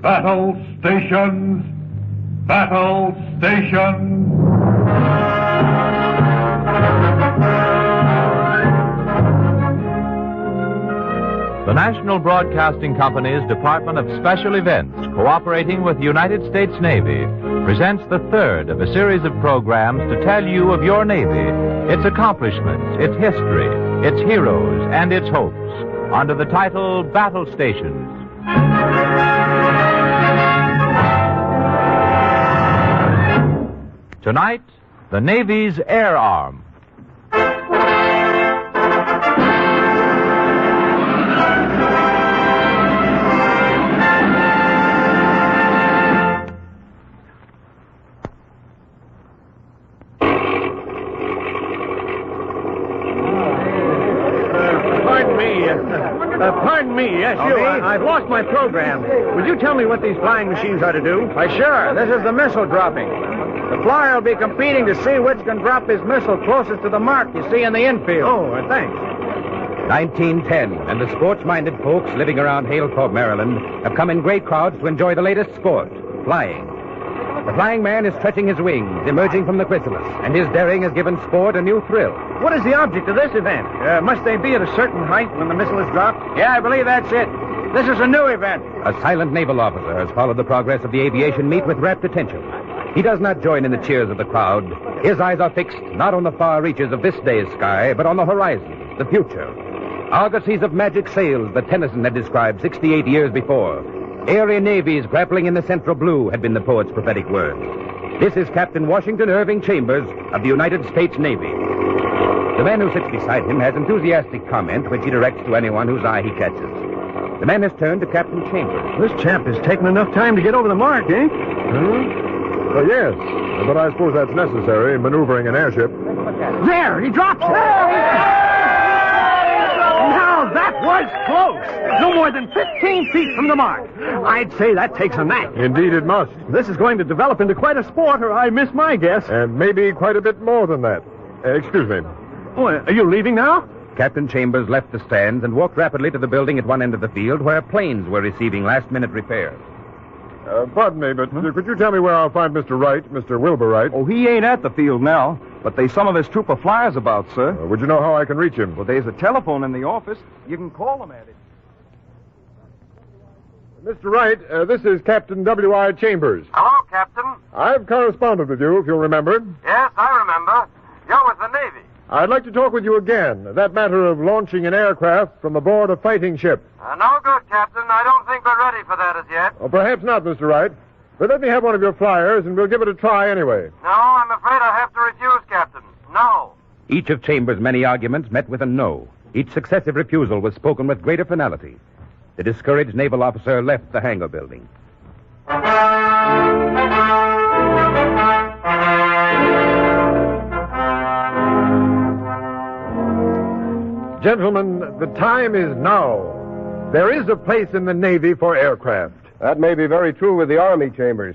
Battle stations! Battle stations! The National Broadcasting Company's Department of Special Events, cooperating with the United States Navy, presents the third of a series of programs to tell you of your Navy, its accomplishments, its history, its heroes, and its hopes, under the title Battle Stations. Tonight, the Navy's Air Arm. Pardon me, yes, you. I've lost my program. Would you tell me what these flying machines are to do? Why, sure. This is the missile dropping. The flyer will be competing to see which can drop his missile closest to the mark you see in the infield. Oh, thanks. 1910, and the sports-minded folks living around Hale Cove, Maryland, have come in great crowds to enjoy the latest sport, flying. The flying man is stretching his wings, emerging from the chrysalis, and his daring has given sport a new thrill. What is the object of this event? Must they be at a certain height when the missile is dropped? Yeah, I believe that's it. This is a new event. A silent naval officer has followed the progress of the aviation meet with rapt attention. He does not join in the cheers of the crowd. His eyes are fixed not on the far reaches of this day's sky, but on the horizon, the future. Argosies of magic sails that Tennyson had described 68 years before. Airy navies grappling in the central blue had been the poet's prophetic words. This is Captain Washington Irving Chambers of the United States Navy. The man who sits beside him has enthusiastic comment which he directs to anyone whose eye he catches. The man has turned to Captain Chambers. This chap has taken enough time to get over the mark, eh? Well, yes, but I suppose that's necessary in maneuvering an airship. There, he drops it. Now, that was close. No more than 15 feet from the mark. I'd say that takes a knack. Indeed it must. This is going to develop into quite a sport, or I miss my guess. And maybe quite a bit more than that. Excuse me. Oh, are you leaving now? Captain Chambers left the stands and walked rapidly to the building at one end of the field where planes were receiving last-minute repairs. Pardon me, but could you tell me where I'll find Mr. Wright, Mr. Wilbur Wright? Oh, he ain't at the field now, but there's some of his troop of flyers about, sir. Would you know how I can reach him? Well, there's a telephone in the office. You can call him at it. Mr. Wright, this is Captain WWII Chambers. Hello, Captain. I've corresponded with you, if you'll remember. Yes, I remember. You're with the Navy. I'd like to talk with you again. That matter of launching an aircraft from aboard a fighting ship. No good, Captain. I don't think we're ready for that as yet. Oh, perhaps not, Mr. Wright. But let me have one of your flyers, and we'll give it a try anyway. No, I'm afraid I have to refuse, Captain. No. Each of Chambers' many arguments met with a no. Each successive refusal was spoken with greater finality. The discouraged naval officer left the hangar building. Gentlemen, the time is now. There is a place in the Navy for aircraft. That may be very true with the Army, Chambers.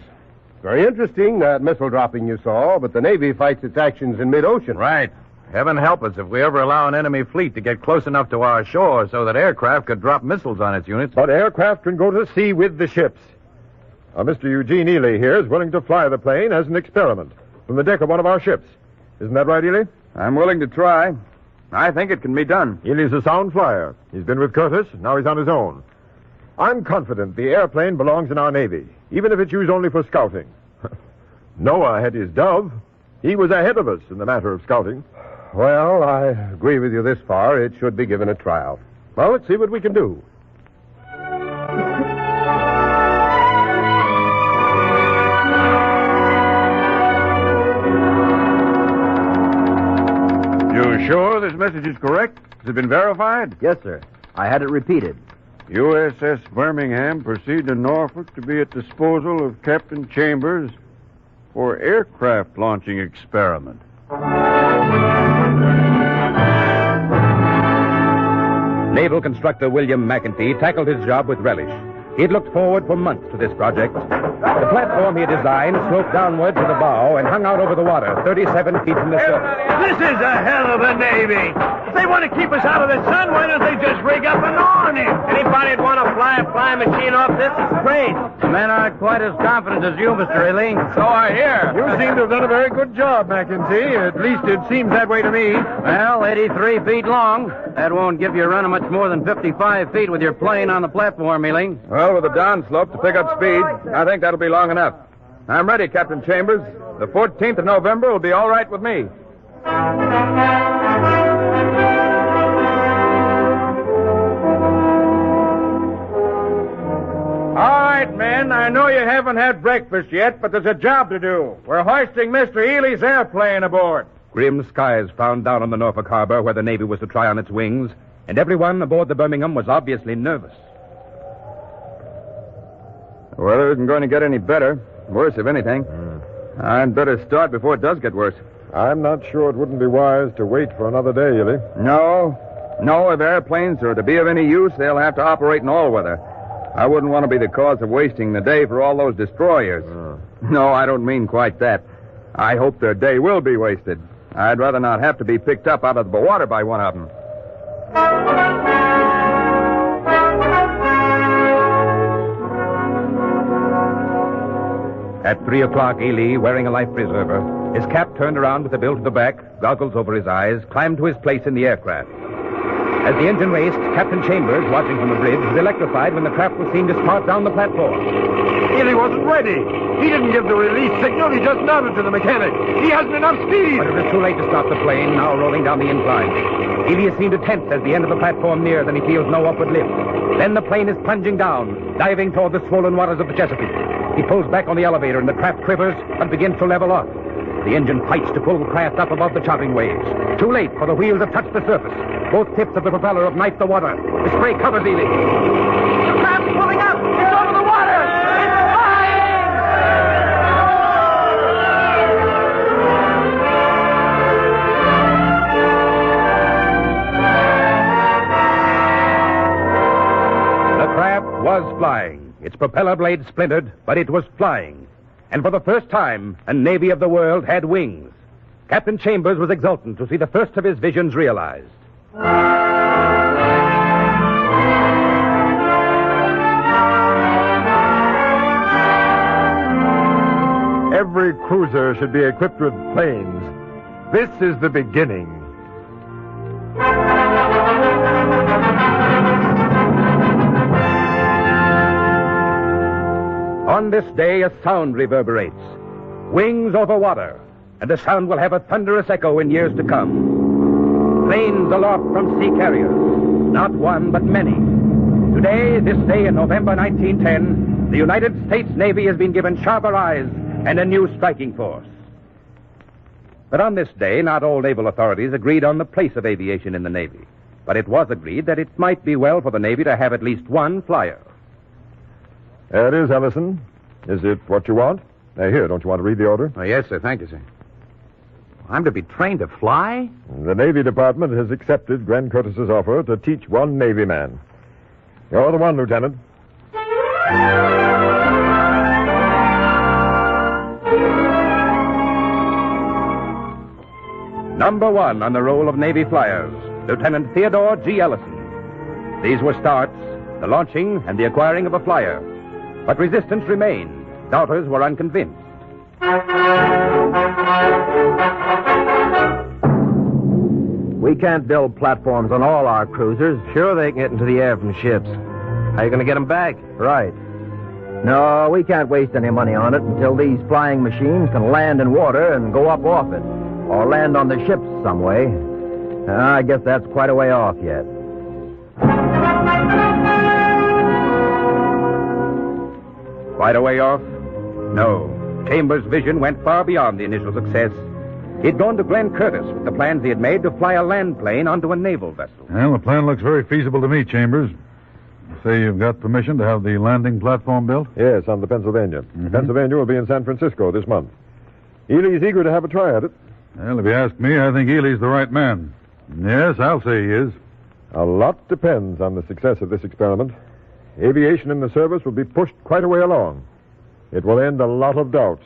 Very interesting, that missile dropping you saw, but the Navy fights its actions in mid-ocean. Right. Heaven help us if we ever allow an enemy fleet to get close enough to our shore so that aircraft could drop missiles on its units. But aircraft can go to sea with the ships. Mr. Eugene Ely here is willing to fly the plane as an experiment from the deck of one of our ships. Isn't that right, Ely? I'm willing to try. I think it can be done. Ely's a sound flyer. He's been with Curtis, now he's on his own. I'm confident the airplane belongs in our Navy, even if it's used only for scouting. Noah had his dove. He was ahead of us in the matter of scouting. Well, I agree with you this far. It should be given a trial. Well, let's see what we can do. You sure this message is correct? Has it been verified? Yes, sir. I had it repeated. USS Birmingham proceed to Norfolk to be at disposal of Captain Chambers for aircraft launching experiment. Naval constructor William McEntee tackled his job with relish. He had looked forward for months to this project. The platform he had designed sloped downward to the bow and hung out over the water, 37 feet from the surface. This is a hell of a Navy. If they want to keep us out of the sun, why don't they just rig up an awning? Anybody'd want to fly fly a flying machine off this is great. The men aren't quite as confident as you, Mr. Ely. So I hear. You seem to have done a very good job, McEntee. At least it seems that way to me. Well, 83 feet long. That won't give you a run of much more than 55 feet with your plane on the platform, Ely. Well, with the downslope to pick up speed, I think that'll be long enough. I'm ready, Captain Chambers. The 14th of November will be all right with me. All right, men. I know you haven't had breakfast yet, but there's a job to do. We're hoisting Mr. Ely's airplane aboard. Grim skies frowned down on the Norfolk harbor where the Navy was to try on its wings, and everyone aboard the Birmingham was obviously nervous. The weather isn't going to get any better. Worse, if anything. I'd better start before it does get worse. I'm not sure it wouldn't be wise to wait for another day, Ely. No, if airplanes are to be of any use, they'll have to operate in all weather. I wouldn't want to be the cause of wasting the day for all those destroyers. No, I don't mean quite that. I hope their day will be wasted. I'd rather not have to be picked up out of the water by one of them. At 3 o'clock, Ely, wearing a life preserver, his cap turned around with the bill to the back, goggles over his eyes, climbed to his place in the aircraft. As the engine raced, Captain Chambers, watching from the bridge, was electrified when the craft was seen to start down the platform. Ely wasn't ready. He didn't give the release signal. He just nodded to the mechanic. He hasn't enough speed. But it was too late to stop the plane, now rolling down the incline. Ely is seen to tense as the end of the platform nears and he feels no upward lift. Then the plane is plunging down, diving toward the swollen waters of the Chesapeake. He pulls back on the elevator and the craft quivers and begins to level off. The engine fights to pull the craft up above the chopping waves. Too late, for the wheels have touched the surface. Both tips of the propeller have knifed the water. The spray covers Ely. The craft's pulling up! It's over the water! It's flying! The craft was flying. Its propeller blade splintered, but it was flying. And for the first time, a navy of the world had wings. Captain Chambers was exultant to see the first of his visions realized. Every cruiser should be equipped with planes. This is the beginning. On this day, a sound reverberates. Wings over water. And the sound will have a thunderous echo in years to come. Planes aloft from sea carriers. Not one, but many. Today, this day in November 1910, the United States Navy has been given sharper eyes and a new striking force. But on this day, not all naval authorities agreed on the place of aviation in the Navy. But it was agreed that it might be well for the Navy to have at least one flyer. There it is, Ellison. Is it what you want? Here, don't you want to read the order? Oh, yes, sir. Thank you, sir. I'm to be trained to fly? The Navy Department has accepted Glenn Curtis's offer to teach one Navy man. You're the one, Lieutenant. Number one on the roll of Navy flyers, Lieutenant Theodore G. Ellison. These were starts, the launching and the acquiring of a flyer. But resistance remained. Doubters were unconvinced. We can't build platforms on all our cruisers. Sure, they can get into the air from ships. How are you going to get them back? Right. No, we can't waste any money on it until these flying machines can land in water and go up off it. Or land on the ships some way. I guess that's quite a way off yet. Quite a way off? No. Chambers' vision went far beyond the initial success. He'd gone to Glenn Curtis with the plans he had made to fly a land plane onto a naval vessel. Well, the plan looks very feasible to me, Chambers. You say you've got permission to have the landing platform built? Yes, on the Pennsylvania. Pennsylvania will be in San Francisco this month. Ely's eager to have a try at it. Well, if you ask me, I think Ely's the right man. Yes, I'll say he is. A lot depends on the success of this experiment. Aviation in the service will be pushed quite a way along. It will end a lot of doubts.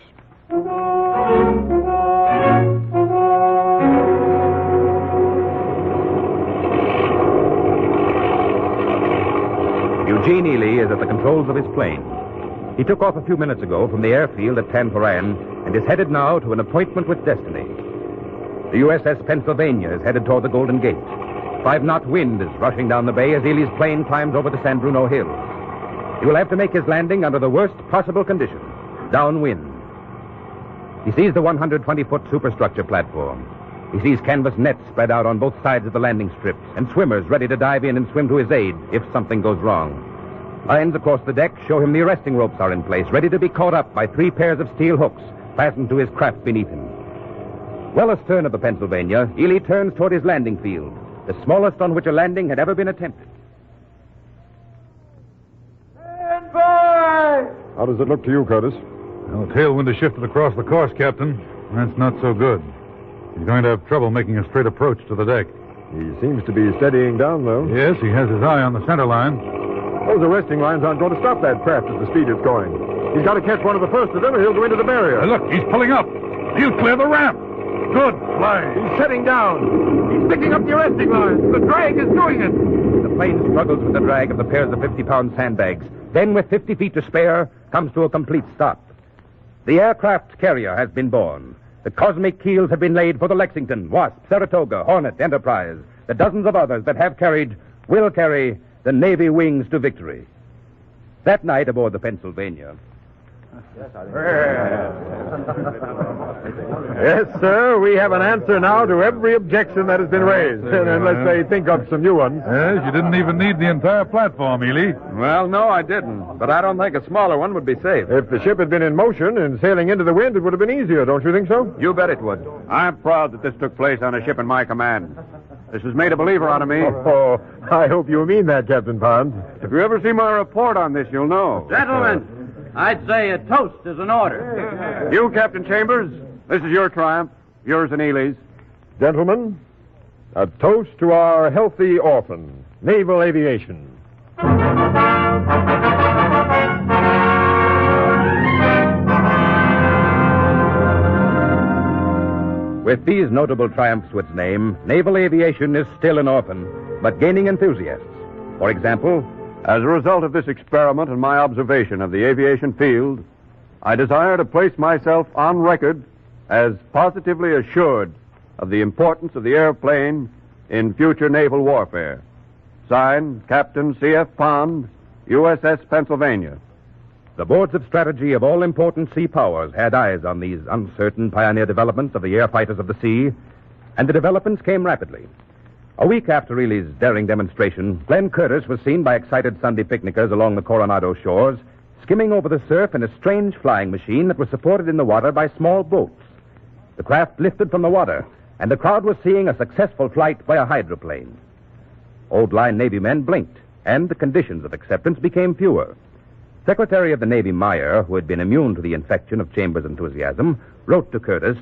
Eugene Ely is at the controls of his plane. He took off a few minutes ago from the airfield at Tanforan and is headed now to an appointment with destiny. The USS Pennsylvania is headed toward the Golden Gate. 5-knot wind is rushing down the bay as Ely's plane climbs over the San Bruno Hills. He will have to make his landing under the worst possible conditions, downwind. He sees the 120-foot superstructure platform. He sees canvas nets spread out on both sides of the landing strip and swimmers ready to dive in and swim to his aid if something goes wrong. Lines across the deck show him the arresting ropes are in place, ready to be caught up by 3 pairs of steel hooks fastened to his craft beneath him. Well astern of the Pennsylvania, Ely turns toward his landing field, the smallest on which a landing had ever been attempted. Stand by! How does it look to you, Curtis? Well, the tailwind has shifted across the course, Captain. That's not so good. He's going to have trouble making a straight approach to the deck. He seems to be steadying down, though. Yes, he has his eye on the center line. Those arresting lines aren't going to stop that craft at the speed it's going. He's got to catch one of the first of them, or he'll go into the barrier. Hey, look, he's pulling up. He'll clear the ramp. Good fly. He's setting down. He's picking up the arresting lines. The drag is doing it. The plane struggles with the drag of the pairs of 50-pound sandbags. Then, with 50 feet to spare, comes to a complete stop. The aircraft carrier has been born. The cosmic keels have been laid for the Lexington, Wasp, Saratoga, Hornet, Enterprise. The dozens of others that have carried, will carry, the Navy wings to victory. That night aboard the Pennsylvania. Yes, sir. We have an answer now to every objection that has been raised. Unless they think of some new ones. Yes, you didn't even need the entire platform, Ely. Well, no, I didn't. But I don't think a smaller one would be safe. If the ship had been in motion and sailing into the wind, it would have been easier, don't you think so? You bet it would. I'm proud that this took place on a ship in my command. This has made a believer out of me. Oh, I hope you mean that, Captain Pond. If you ever see my report on this, you'll know. Gentlemen, I'd say a toast is in order. You, Captain Chambers, this is your triumph. Yours and Ely's. Gentlemen, a toast to our healthy orphan, naval aviation. With these notable triumphs to its name, naval aviation is still an orphan, but gaining enthusiasts. For example, as a result of this experiment and my observation of the aviation field, I desire to place myself on record as positively assured of the importance of the airplane in future naval warfare. Signed, Captain C.F. Pond, USS Pennsylvania. The boards of strategy of all important sea powers had eyes on these uncertain pioneer developments of the air fighters of the sea, and the developments came rapidly. A week after Ely's daring demonstration, Glenn Curtis was seen by excited Sunday picnickers along the Coronado shores, skimming over the surf in a strange flying machine that was supported in the water by small boats. The craft lifted from the water, and the crowd was seeing a successful flight by a hydroplane. Old line Navy men blinked, and the conditions of acceptance became fewer. Secretary of the Navy Meyer, who had been immune to the infection of Chambers' enthusiasm, wrote to Curtis,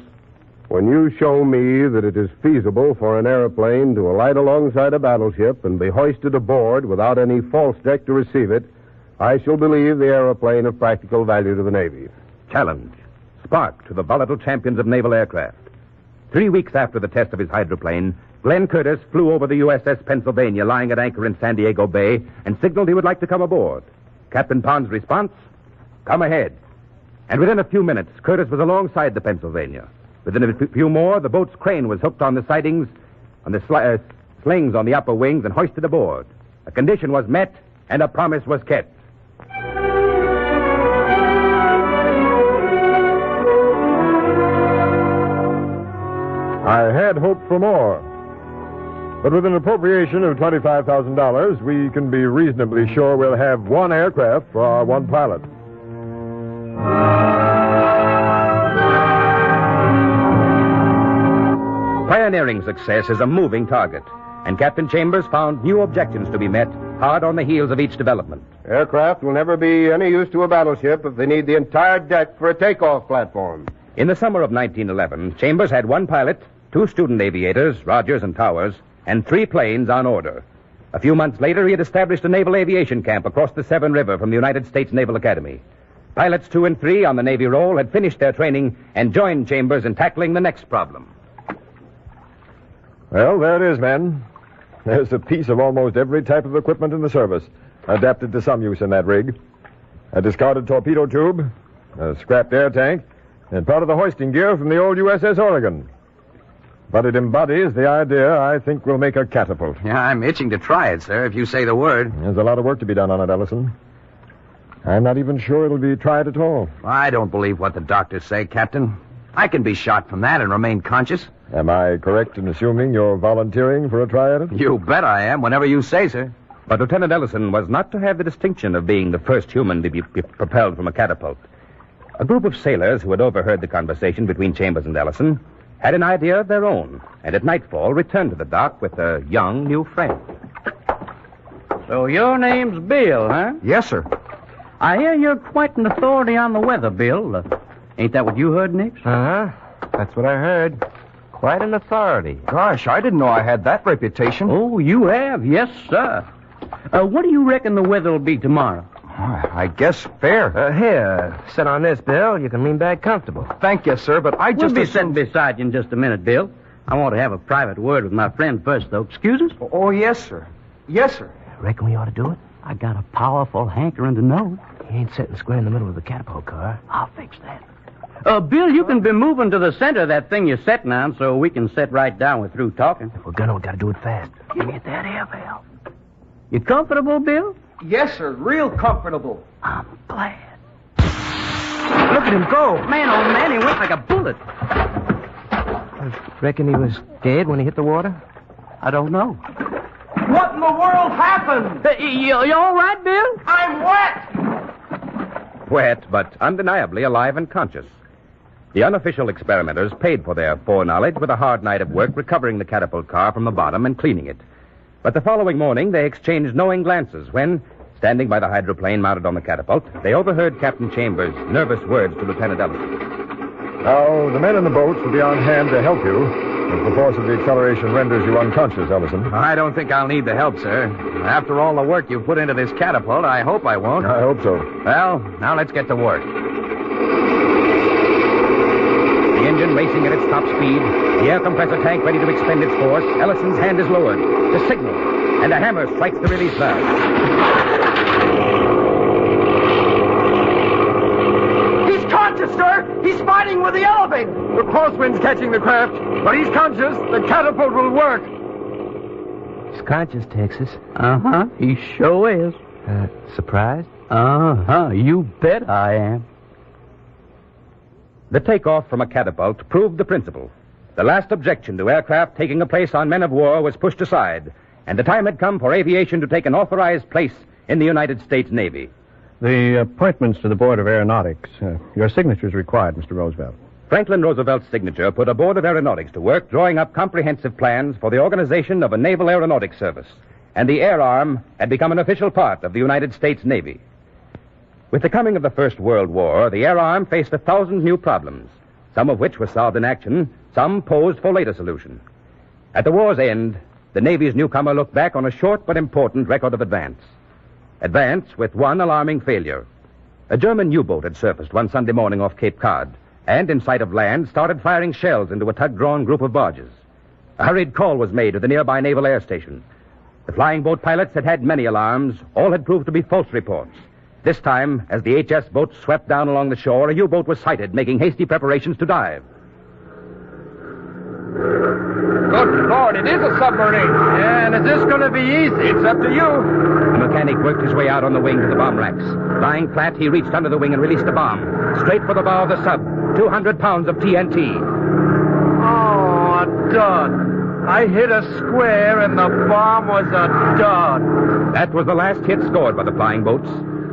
"When you show me that it is feasible for an airplane to alight alongside a battleship and be hoisted aboard without any false deck to receive it, I shall believe the aeroplane of practical value to the Navy." Challenge, spark to the volatile champions of naval aircraft. 3 weeks after the test of his hydroplane, Glenn Curtis flew over the USS Pennsylvania, lying at anchor in San Diego Bay, and signaled he would like to come aboard. Captain Pond's response, "Come ahead." And within a few minutes, Curtis was alongside the Pennsylvania. Within a few more, the boat's crane was hooked on the sidings, on the slings on the upper wings, and hoisted aboard. A condition was met, and a promise was kept. I had hoped for more. But with an appropriation of $25,000, we can be reasonably sure we'll have one aircraft for our one pilot. Pioneering success is a moving target, and Captain Chambers found new objections to be met hard on the heels of each development. Aircraft will never be any use to a battleship if they need the entire deck for a takeoff platform. In the summer of 1911, Chambers had one pilot, 2 student aviators, Rogers and Towers, and 3 planes on order. A few months later, he had established a naval aviation camp across the Severn River from the United States Naval Academy. Pilots 2 and 3 on the Navy roll had finished their training and joined Chambers in tackling the next problem. Well, there it is, men. There's a piece of almost every type of equipment in the service. adapted to some use in that rig. A discarded torpedo tube, a scrapped air tank, and part of the hoisting gear from the old USS Oregon. But it embodies the idea I think will make a catapult. Yeah, I'm itching to try it, sir, if you say the word. There's a lot of work to be done on it, Ellison. I'm not even sure it'll be tried at all. I don't believe what the doctors say, Captain. I can be shot from that and remain conscious. Am I correct in assuming you're volunteering for a try at it? You bet I am, whenever you say, sir. But Lieutenant Ellison was not to have the distinction of being the first human to be propelled from a catapult. A group of sailors who had overheard the conversation between Chambers and Ellison had an idea of their own, and at nightfall returned to the dock with a young new friend. So your name's Bill, huh? Yes, sir. I hear you're quite an authority on the weather, Bill. Ain't that what you heard, Nix? Uh-huh. That's what I heard. Quite an authority. Gosh, I didn't know I had that reputation. Oh, you have? Yes, sir. What do you reckon the weather will be tomorrow? I guess fair. Here, sit on this, Bill. You can lean back comfortable. Thank you, sir, but I We'll just... be sitting beside you in just a minute, Bill. I want to have a private word with my friend first, though. Excuse us? Oh, yes, sir. Yes, sir. Reckon we ought to do it? I got a powerful hankering to know. He ain't sitting square in the middle of the catapult car. I'll fix that. Bill, you can be moving to the center of that thing you're sitting on so we can sit right down when we're through talking. If we're gonna, we gotta do it fast. Give me that air valve. You comfortable, Bill? Yes, sir. Real comfortable. I'm glad. Look at him go. Man, oh, man, he went like a bullet. Reckon he was dead when he hit the water? I don't know. What in the world happened? You all right, Bill? I'm wet. Wet, but undeniably alive and conscious. The unofficial experimenters paid for their foreknowledge with a hard night of work recovering the catapult car from the bottom and cleaning it. But the following morning, they exchanged knowing glances when, standing by the hydroplane mounted on the catapult, they overheard Captain Chambers' nervous words to Lieutenant Ellison. Now, the men in the boats will be on hand to help you if the force of the acceleration renders you unconscious, Ellison. I don't think I'll need the help, sir. After all the work you've put into this catapult, I hope I won't. I hope so. Well, now let's get to work. The engine racing at its top speed, the air compressor tank ready to expend its force, Ellison's hand is lowered. The signal, and a hammer strikes the release valve. He's conscious, sir. He's fighting with the elevator. The force wind's catching the craft, but he's conscious. The catapult will work. He's conscious, Texas. Uh-huh. He sure is. Surprised? Uh-huh. You bet I am. The takeoff from a catapult proved the principle. The last objection to aircraft taking a place on men of war was pushed aside, and the time had come for aviation to take an authorized place in the United States Navy. The appointments to the Board of Aeronautics. Your signature is required, Mr. Roosevelt. Franklin Roosevelt's signature put a Board of Aeronautics to work drawing up comprehensive plans for the organization of a naval aeronautics service, and the air arm had become an official part of the United States Navy. With the coming of the First World War, the air arm faced 1,000 new problems, some of which were solved in action, some posed for later solution. At the war's end, the Navy's newcomer looked back on a short but important record of advance. Advance with one alarming failure. A German U-boat had surfaced one Sunday morning off Cape Cod, and in sight of land started firing shells into a tug-drawn group of barges. A hurried call was made to the nearby naval air station. The flying boat pilots had had many alarms. All had proved to be false reports. This time, as the HS boat swept down along the shore, a U-boat was sighted, making hasty preparations to dive. Good Lord, it is a submarine. Yeah, and is this going to be easy? It's up to you. The mechanic worked his way out on the wing to the bomb racks. Lying flat, he reached under the wing and released a bomb. Straight for the bow of the sub. 200 pounds of TNT. Oh, a dud. I hit a square and the bomb was a dud. That was the last hit scored by the flying boats.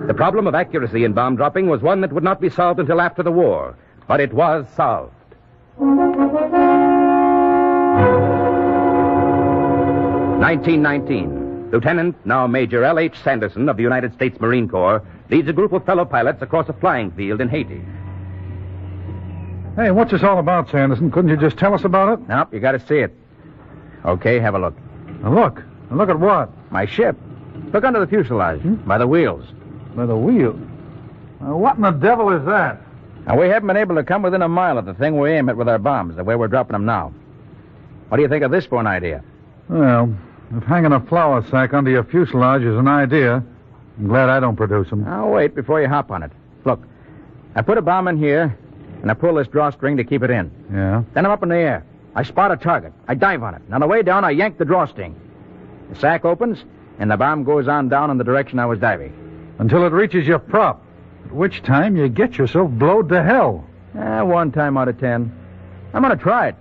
The problem of accuracy in bomb dropping was one that would not be solved until after the war. But it was solved. 1919. Lieutenant, now Major L.H. Sanderson of the United States Marine Corps, leads a group of fellow pilots across a flying field in Haiti. Hey, what's this all about, Sanderson? Couldn't you just tell us about it? Nope, you got to see it. Okay, have a look. Now look. Now look at what? My ship. Look under the fuselage, by the wheels. By the wheel? What in the devil is that? Now, we haven't been able to come within a mile of the thing we aim at with our bombs, the way we're dropping them now. What do you think of this for an idea? Well, if hanging a flour sack under your fuselage is an idea, I'm glad I don't produce them. Now, wait before you hop on it. Look, I put a bomb in here, and I pull this drawstring to keep it in. Yeah? Then I'm up in the air. I spot a target. I dive on it. And on the way down, I yank the drawstring. The sack opens, and the bomb goes on down in the direction I was diving. Until it reaches your prop, at which time you get yourself blowed to hell. 1 time out of 10. I'm going to try it.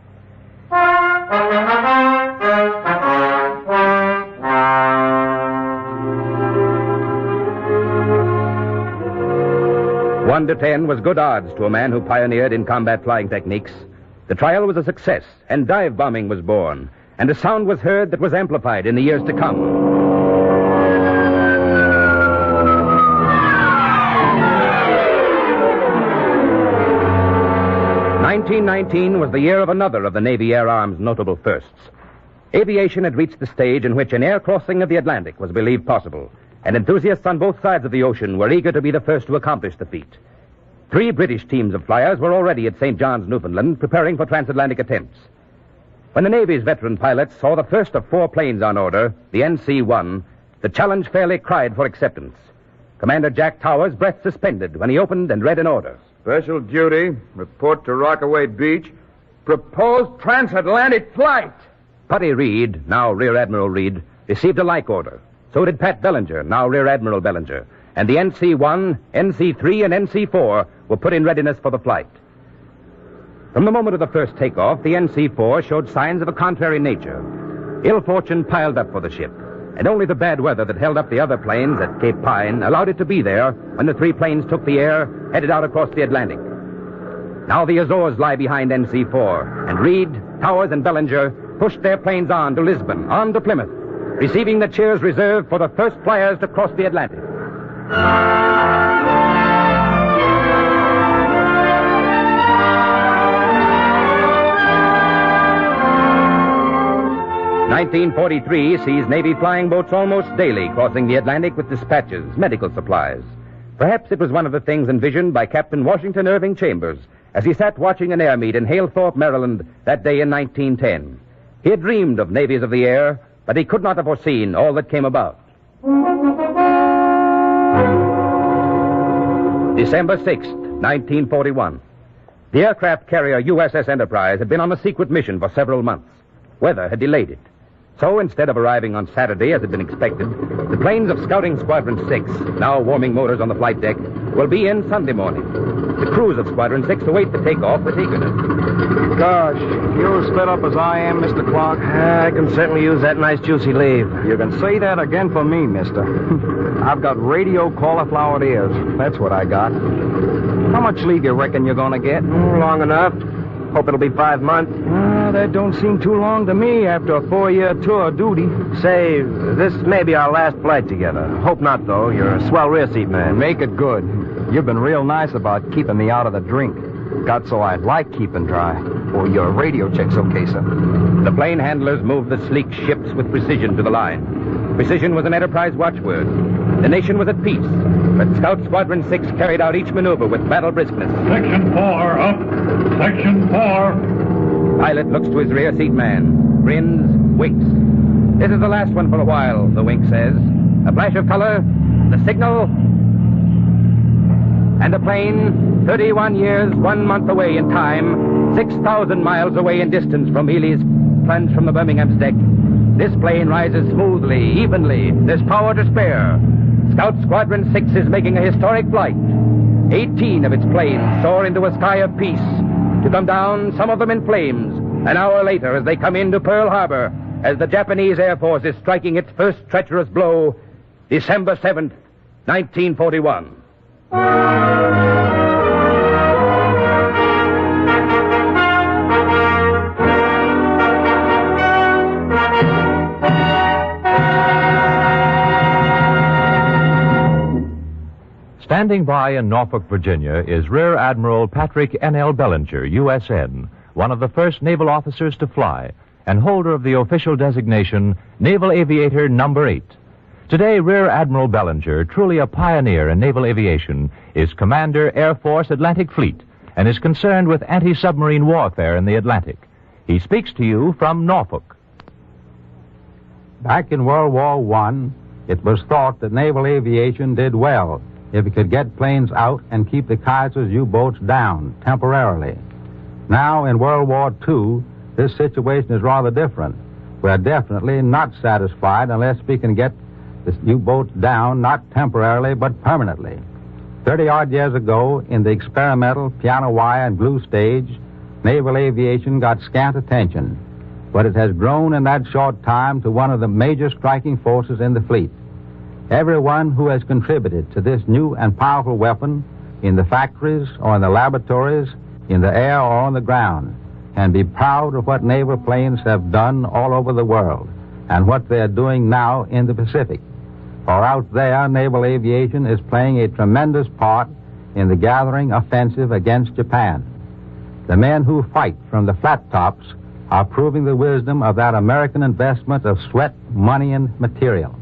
One to 10 was good odds to a man who pioneered in combat flying techniques. The trial was a success, and dive bombing was born, and a sound was heard that was amplified in the years to come. 1919 was the year of another of the Navy Air Arm's notable firsts. Aviation had reached the stage in which an air crossing of the Atlantic was believed possible, and enthusiasts on both sides of the ocean were eager to be the first to accomplish the feat. 3 British teams of flyers were already at St. John's, Newfoundland, preparing for transatlantic attempts. When the Navy's veteran pilots saw the first of 4 planes on order, the NC-1, the challenge fairly cried for acceptance. Commander Jack Towers' breath suspended when he opened and read an order. Special duty, report to Rockaway Beach, proposed transatlantic flight. Putty Reed, now Rear Admiral Reed, received a like order. So did Pat Bellinger, now Rear Admiral Bellinger. And the NC-1, NC-3, and NC-4 were put in readiness for the flight. From the moment of the first takeoff, the NC-4 showed signs of a contrary nature. Ill fortune piled up for the ship, and only the bad weather that held up the other planes at Cape Pine allowed it to be there when the 3 planes took the air, headed out across the Atlantic. Now the Azores lie behind NC-4, and Reed, Towers, and Bellinger pushed their planes on to Lisbon, on to Plymouth, receiving the cheers reserved for the first flyers to cross the Atlantic. 1943 sees Navy flying boats almost daily crossing the Atlantic with dispatches, medical supplies. Perhaps it was one of the things envisioned by Captain Washington Irving Chambers as he sat watching an air meet in Halethorpe, Maryland, that day in 1910. He had dreamed of navies of the air, but he could not have foreseen all that came about. December 6th, 1941. The aircraft carrier USS Enterprise had been on a secret mission for several months. Weather had delayed it. So instead of arriving on Saturday as had been expected, the planes of Scouting Squadron 6, now warming motors on the flight deck, will be in Sunday morning. The crews of Squadron 6 await the takeoff with eagerness. Gosh, you're as fed up as I am, Mr. Clark. I can certainly use that nice juicy leave. You can say that again for me, mister. I've got radio cauliflower ears. That's what I got. How much leave you reckon you're gonna get? Long enough. Hope it'll be 5 months. That don't seem too long to me after a 4-year tour of duty. Say, this may be our last flight together. Hope not, though. You're a swell rear seat man. Make it good. You've been real nice about keeping me out of the drink. Got so I'd like keeping dry. Oh, your radio check's okay, sir. The plane handlers moved the sleek ships with precision to the line. Precision was an Enterprise watchword. The nation was at peace, but Scout Squadron 6 carried out each maneuver with battle briskness. Section 4, up. Section 4. Pilot looks to his rear seat man, grins, winks. This is the last one for a while, the wink says. A flash of color, the signal, and the plane, 31 years, 1 month away in time, 6,000 miles away in distance from Ely's, plunged from the Birmingham's deck. This plane rises smoothly, evenly. There's power to spare. Scout Squadron 6 is making a historic flight. 18 of its planes soar into a sky of peace, to come down, some of them in flames, an hour later as they come into Pearl Harbor, as the Japanese Air Force is striking its first treacherous blow, December 7th, 1941. Standing by in Norfolk, Virginia, is Rear Admiral Patrick N.L. Bellinger, USN, one of the first naval officers to fly, and holder of the official designation Naval Aviator Number 8. Today, Rear Admiral Bellinger, truly a pioneer in naval aviation, is Commander Air Force Atlantic Fleet and is concerned with anti-submarine warfare in the Atlantic. He speaks to you from Norfolk. Back in World War I, it was thought that naval aviation did well if it could get planes out and keep the Kaiser's U-boats down temporarily. Now, in World War II, this situation is rather different. We're definitely not satisfied unless we can get the U-boats down, not temporarily, but permanently. 30-odd years ago, in the experimental piano wire and glue stage, naval aviation got scant attention, but it has grown in that short time to one of the major striking forces in the fleet. Everyone who has contributed to this new and powerful weapon in the factories or in the laboratories, in the air or on the ground, can be proud of what naval planes have done all over the world and what they are doing now in the Pacific. For out there, naval aviation is playing a tremendous part in the gathering offensive against Japan. The men who fight from the flat tops are proving the wisdom of that American investment of sweat, money, and material.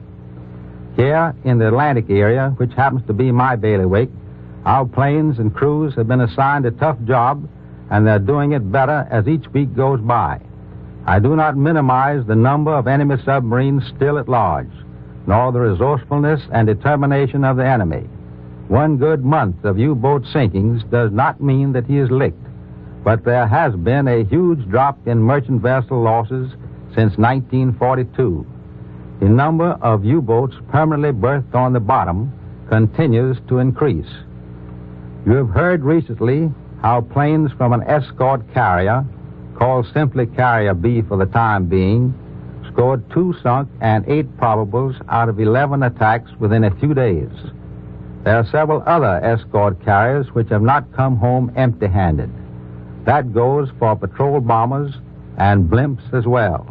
Here in the Atlantic area, which happens to be my bailiwick, our planes and crews have been assigned a tough job, and they're doing it better as each week goes by. I do not minimize the number of enemy submarines still at large, nor the resourcefulness and determination of the enemy. One good month of U-boat sinkings does not mean that he is licked, but there has been a huge drop in merchant vessel losses since 1942. The number of U-boats permanently berthed on the bottom continues to increase. You have heard recently how planes from an escort carrier, called simply Carrier B for the time being, scored 2 sunk and 8 probables out of 11 attacks within a few days. There are several other escort carriers which have not come home empty-handed. That goes for patrol bombers and blimps as well.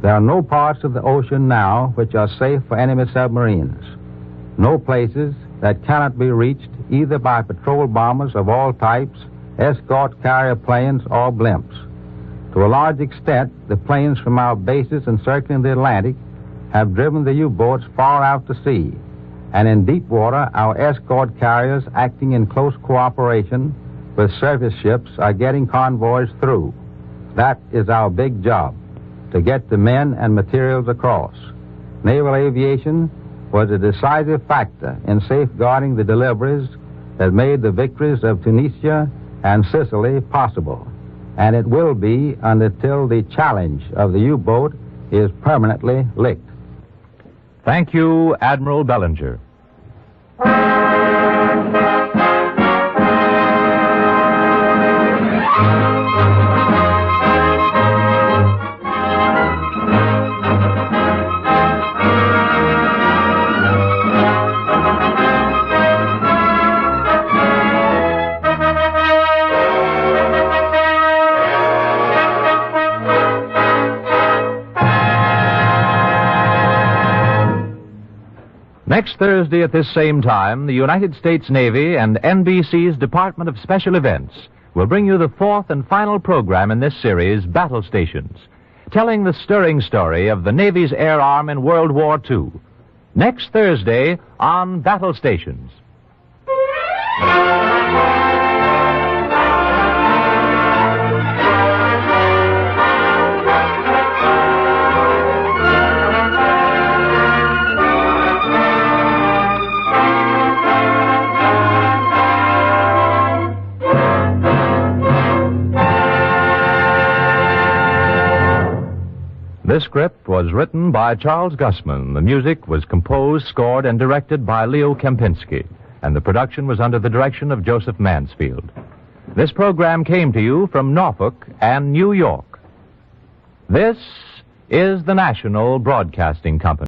There are no parts of the ocean now which are safe for enemy submarines. No places that cannot be reached either by patrol bombers of all types, escort carrier planes, or blimps. To a large extent, the planes from our bases encircling the Atlantic have driven the U-boats far out to sea, and in deep water, our escort carriers, acting in close cooperation with surface ships, are getting convoys through. That is our big job, to get the men and materials across. Naval aviation was a decisive factor in safeguarding the deliveries that made the victories of Tunisia and Sicily possible, and it will be until the challenge of the U-boat is permanently licked. Thank you, Admiral Bellinger. Next Thursday at this same time, the United States Navy and NBC's Department of Special Events will bring you the 4th and final program in this series, Battle Stations, telling the stirring story of the Navy's air arm in World War II. Next Thursday on Battle Stations. This script was written by Charles Gussman. The music was composed, scored, and directed by Leo Kempinski, and the production was under the direction of Joseph Mansfield. This program came to you from Norfolk and New York. This is the National Broadcasting Company.